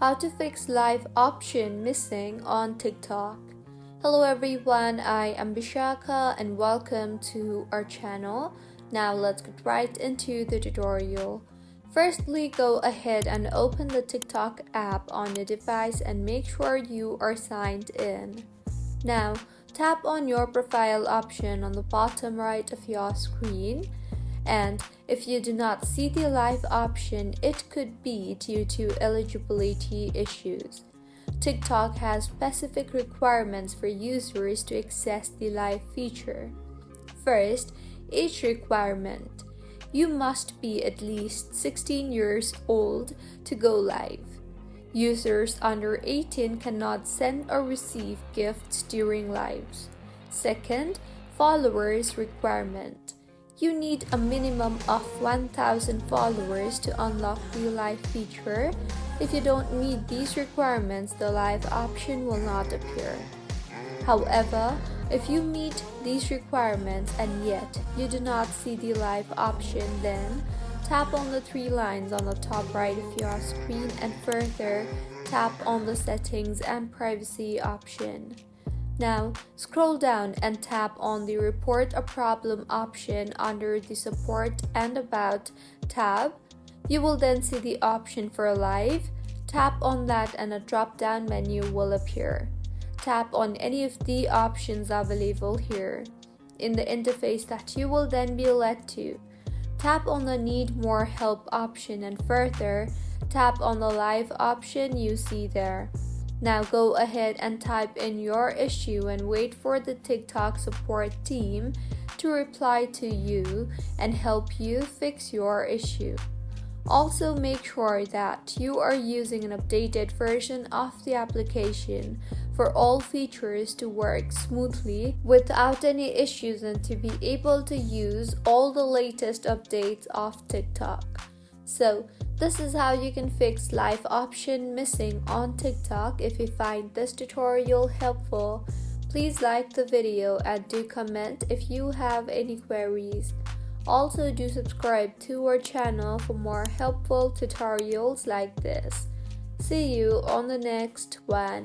How to fix live option missing on TikTok. Hello everyone, I am Bishaka and welcome to our channel. Now let's get right into the tutorial. Firstly, go ahead and open the TikTok app on your device and make sure you are signed in. Now, tap on your profile option on the bottom right of your screen. And if you do not see the live option, it could be due to eligibility issues. TikTok has specific requirements for users to access the live feature. First, age requirement. You must be at least 16 years old to go live. Users under 18 cannot send or receive gifts during lives. Second, followers requirement. You need a minimum of 1,000 followers to unlock the live feature. If you don't meet these requirements, the live option will not appear. However, if you meet these requirements and yet you do not see the live option, then tap on the three lines on the top right of your screen and further tap on the settings and privacy option. Now, scroll down and tap on the Report a Problem option under the Support and About tab. You will then see the option for Live. Tap on that and a drop-down menu will appear. Tap on any of the options available here in the interface that you will then be led to. Tap on the Need More Help option and further tap on the Live option you see there. Now go ahead and type in your issue and wait for the TikTok support team to reply to you and help you fix your issue. Also make sure that you are using an updated version of the application for all features to work smoothly without any issues and to be able to use all the latest updates of TikTok. So, this is how you can fix live option missing on TikTok. If you find this tutorial helpful, please like the video and do comment if you have any queries. Also, do subscribe to our channel for more helpful tutorials like this. See you on the next one.